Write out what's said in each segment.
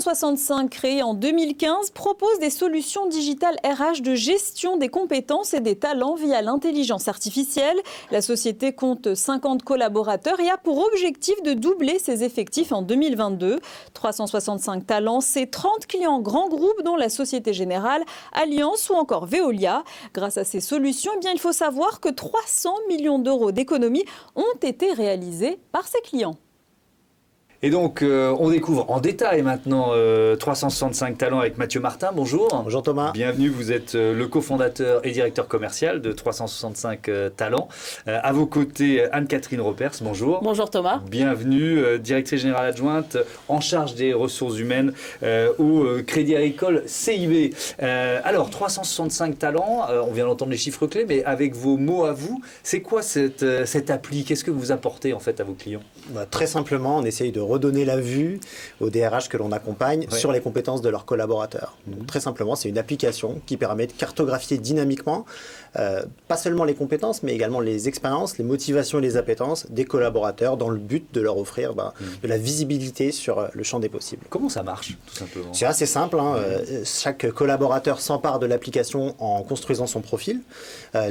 365, créé en 2015, propose des solutions digitales RH de gestion des compétences et des talents via l'intelligence artificielle. La société compte 50 collaborateurs et a pour objectif de doubler ses effectifs en 2022. 365 Talents, c'est 30 clients grands groupes dont la Société Générale, Allianz ou encore Veolia. Grâce à ces solutions, il faut savoir que 300 millions d'euros d'économies ont été réalisés par ses clients. Et donc, on découvre en détail maintenant 365 Talents avec Mathieu Martin. Bonjour. Bonjour Thomas. Bienvenue, vous êtes le cofondateur et directeur commercial de 365 Talents. À vos côtés, Anne-Catherine Ropers. Bonjour. Bonjour Thomas. Bienvenue, directrice générale adjointe en charge des ressources humaines au Crédit Agricole CIB. Alors, 365 Talents, on vient d'entendre les chiffres clés, mais avec vos mots à vous, c'est quoi cette appli? Qu'est-ce que vous apportez en fait à vos clients? Très simplement, on essaye de redonner la vue aux DRH que l'on accompagne sur les compétences de leurs collaborateurs. Donc, très simplement, c'est une application qui permet de cartographier dynamiquement pas seulement les compétences, mais également les expériences, les motivations et les appétences des collaborateurs dans le but de leur offrir de la visibilité sur le champ des possibles. Comment ça marche, tout simplement? C'est assez simple. Chaque collaborateur s'empare de l'application en construisant son profil.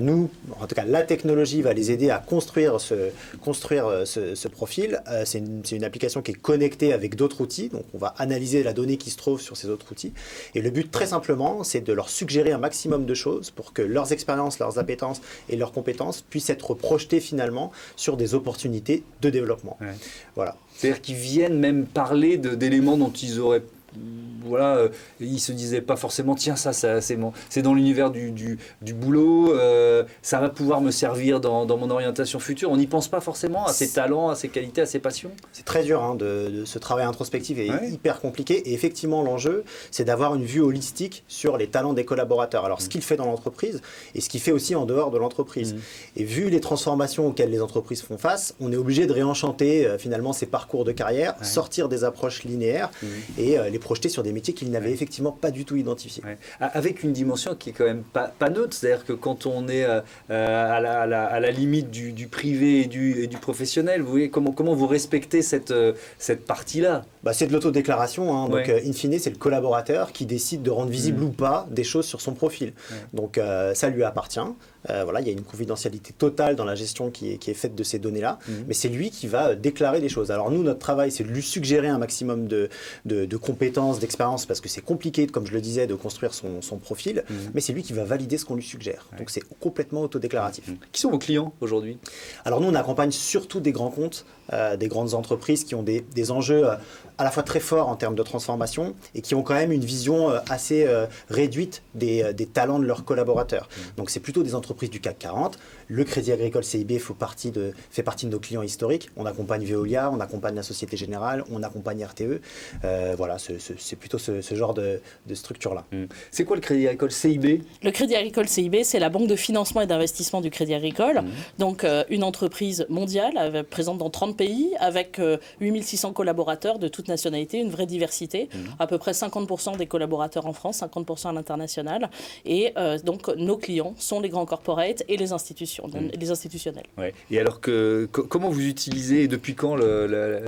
Nous, en tout cas, la technologie va les aider à construire ce profil. C'est une application qui est connectée avec d'autres outils. Donc, on va analyser la donnée qui se trouve sur ces autres outils. Et le but, très simplement, c'est de leur suggérer un maximum de choses pour que leurs expériences, leurs appétences et leurs compétences puissent être projetées finalement sur des opportunités de développement. Ouais. Voilà. C'est-à-dire qu'ils viennent même parler d'éléments dont ils auraient... Voilà, ils se disaient pas forcément tiens ça c'est dans l'univers du boulot, ça va pouvoir me servir dans mon orientation future. On n'y pense pas forcément à ses talents, à ses qualités, à ses passions. C'est très dur de ce travail introspectif est hyper compliqué et effectivement l'enjeu c'est d'avoir une vue holistique sur les talents des collaborateurs. Alors ce qu'il fait dans l'entreprise et ce qu'il fait aussi en dehors de l'entreprise. Et vu les transformations auxquelles les entreprises font face, on est obligé de réenchanter finalement ces parcours de carrière, sortir des approches linéaires et les projeter sur des métiers qu'ils n'avaient effectivement pas du tout identifiés. Avec une dimension qui est quand même pas neutre, c'est-à-dire que quand on est à la limite du privé et du professionnel, vous voyez comment vous respectez cette partie-là? C'est de l'autodéclaration, donc in fine c'est le collaborateur qui décide de rendre visible ou pas des choses sur son profil. Donc ça lui appartient. Voilà, il y a une confidentialité totale dans la gestion qui est faite de ces données-là, mais c'est lui qui va déclarer les choses. Alors nous, notre travail, c'est de lui suggérer un maximum de compétences, d'expérience, parce que c'est compliqué, comme je le disais, de construire son profil, mais c'est lui qui va valider ce qu'on lui suggère. Donc c'est complètement autodéclaratif. Qui sont vos clients aujourd'hui? Alors nous, on accompagne surtout des grands comptes, des grandes entreprises qui ont des enjeux à la fois très forts en termes de transformation et qui ont quand même une vision assez réduite des talents de leurs collaborateurs. Donc c'est plutôt des entreprises du CAC 40. Le Crédit Agricole CIB fait partie de nos clients historiques. On accompagne Veolia, on accompagne la Société Générale, on accompagne RTE. Voilà, c'est plutôt ce genre de structure-là. C'est quoi le Crédit Agricole CIB? Le Crédit Agricole CIB, c'est la banque de financement et d'investissement du Crédit Agricole. Donc une entreprise mondiale, présente dans 30 pays, avec 8600 collaborateurs de toutes nationalités, une vraie diversité. À peu près 50% des collaborateurs en France, 50% à l'international. Et donc nos clients sont les grands corporates et les institutionnels. Ouais. Et alors, comment vous utilisez et depuis quand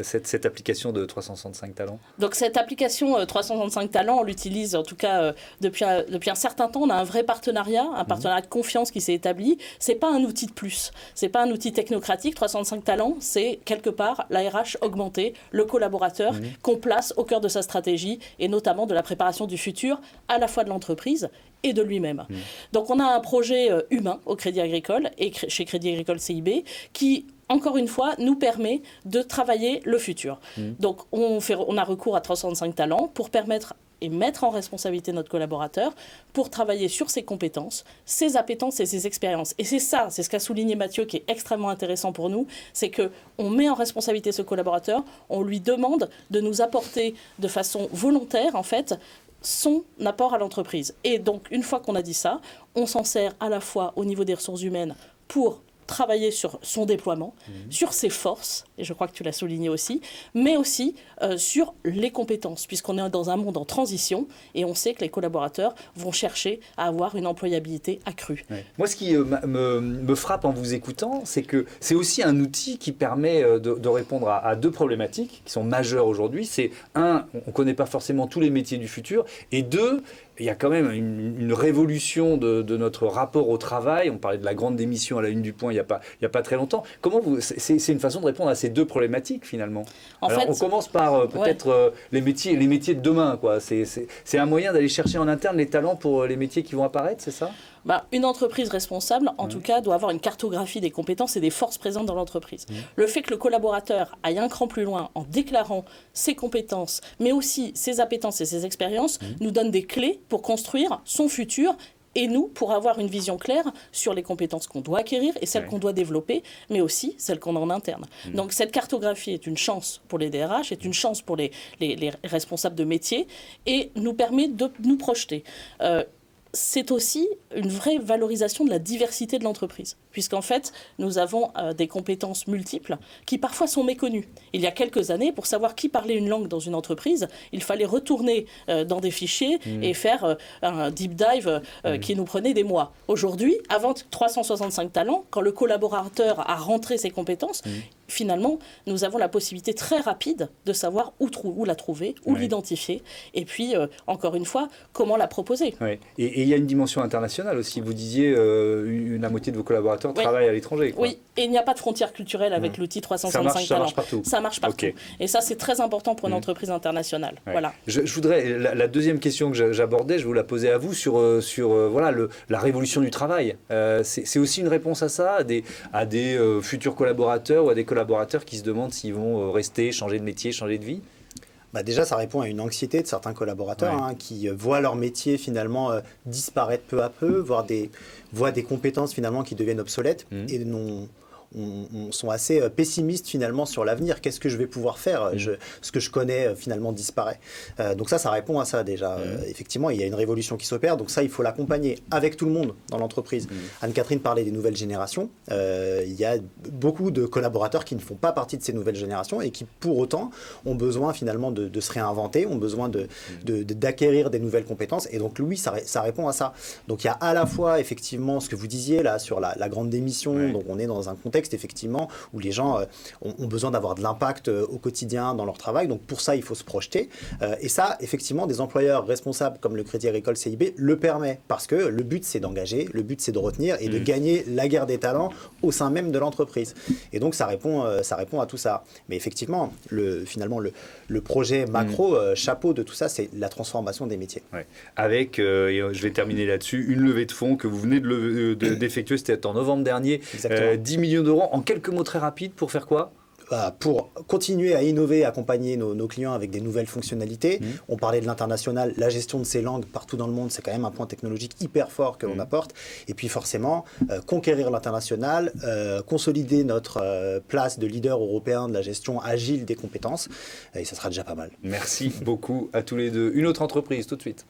cette application de 365 Talents? Donc cette application 365 Talents, on l'utilise en tout cas depuis un certain temps. On a un vrai partenariat, de confiance qui s'est établi. C'est pas un outil de plus, c'est pas un outil technocratique. 365 Talents, c'est quelque part la RH augmentée, le collaborateur qu'on place au cœur de sa stratégie et notamment de la préparation du futur, à la fois de l'entreprise et de lui-même. Donc on a un projet humain au Crédit Agricole et chez Crédit Agricole CIB qui, encore une fois, nous permet de travailler le futur. Donc on a recours à 365 Talents pour permettre et mettre en responsabilité notre collaborateur pour travailler sur ses compétences, ses appétences et ses expériences. Et c'est ce qu'a souligné Mathieu qui est extrêmement intéressant pour nous, c'est qu'on met en responsabilité ce collaborateur, on lui demande de nous apporter de façon volontaire, en fait, son apport à l'entreprise. Et donc, une fois qu'on a dit ça, on s'en sert à la fois au niveau des ressources humaines pour travailler sur son déploiement, sur ses forces, et je crois que tu l'as souligné aussi, mais aussi sur les compétences, puisqu'on est dans un monde en transition, et on sait que les collaborateurs vont chercher à avoir une employabilité accrue. Ouais. Moi, ce qui me frappe en vous écoutant, c'est que c'est aussi un outil qui permet de répondre à deux problématiques qui sont majeures aujourd'hui. C'est un, on ne connaît pas forcément tous les métiers du futur, et deux, il y a quand même une révolution de notre rapport au travail. On parlait de la grande démission à la une du Point il n'y a pas très longtemps. C'est une façon de répondre à ces deux problématiques finalement. Alors, on commence par peut-être les métiers de demain, quoi. C'est un moyen d'aller chercher en interne les talents pour les métiers qui vont apparaître, c'est ça ? Une entreprise responsable, en tout cas, doit avoir une cartographie des compétences et des forces présentes dans l'entreprise. Le fait que le collaborateur aille un cran plus loin en déclarant ses compétences, mais aussi ses appétences et ses expériences, nous donne des clés pour construire son futur et nous, pour avoir une vision claire sur les compétences qu'on doit acquérir et celles qu'on doit développer, mais aussi celles qu'on a en interne. Donc cette cartographie est une chance pour les DRH, est une chance pour les responsables de métier et nous permet de nous projeter. C'est aussi une vraie valorisation de la diversité de l'entreprise, puisqu'en fait, nous avons des compétences multiples qui parfois sont méconnues. Il y a quelques années, pour savoir qui parlait une langue dans une entreprise, il fallait retourner dans des fichiers et faire un deep dive qui nous prenait des mois. Aujourd'hui, avant 365 talents, quand le collaborateur a rentré ses compétences, finalement, nous avons la possibilité très rapide de savoir où la trouver, où l'identifier, et puis, encore une fois, comment la proposer. Ouais. Et il y a une dimension internationale aussi. Vous disiez la moitié de vos collaborateurs travaillent à l'étranger. Quoi. Oui, et il n'y a pas de frontière culturelle avec l'outil 365 talents. Ça marche partout. Ça marche partout. Okay. Et ça, c'est très important pour une entreprise internationale. Ouais. Voilà. Je voudrais, la deuxième question que j'abordais, je vais vous la poser à vous sur la révolution du travail. C'est aussi une réponse à ça, à des futurs collaborateurs ou à des collaborateurs qui se demandent s'ils vont rester, changer de métier, changer de vie. Déjà, ça répond à une anxiété de certains collaborateurs qui voient leur métier finalement disparaître peu à peu, voient des compétences finalement qui deviennent obsolètes et sont assez pessimistes finalement sur l'avenir. Qu'est-ce que je vais pouvoir faire ? Ce que je connais finalement disparaît. Donc ça répond à ça déjà. Effectivement, il y a une révolution qui s'opère, donc ça, il faut l'accompagner avec tout le monde dans l'entreprise. Anne-Catherine parlait des nouvelles générations. Il y a beaucoup de collaborateurs qui ne font pas partie de ces nouvelles générations et qui, pour autant, ont besoin finalement de se réinventer, ont besoin d'acquérir des nouvelles compétences. Et donc, oui, ça répond à ça. Donc, il y a à la fois, effectivement, ce que vous disiez là sur la grande démission. Donc, on est dans un contexte effectivement où les gens ont besoin d'avoir de l'impact au quotidien dans leur travail. Donc pour ça, il faut se projeter. Et ça, effectivement, des employeurs responsables comme le Crédit Agricole CIB le permet parce que le but, c'est d'engager, le but, c'est de retenir et de gagner la guerre des talents au sein même de l'entreprise. Et donc ça répond à tout ça. Mais effectivement, finalement, le projet macro, chapeau de tout ça, c'est la transformation des métiers. Ouais. Avec, et je vais terminer là-dessus, une levée de fonds que vous venez d'effectuer, c'était en novembre dernier, 10 millions d'euros. En quelques mots très rapides, pour faire quoi ? Pour continuer à innover, accompagner nos clients avec des nouvelles fonctionnalités. On parlait de l'international, la gestion de ces langues partout dans le monde, c'est quand même un point technologique hyper fort que l'on apporte. Et puis forcément, conquérir l'international, consolider notre place de leader européen de la gestion agile des compétences, et ça sera déjà pas mal. Merci beaucoup à tous les deux. Une autre entreprise, tout de suite.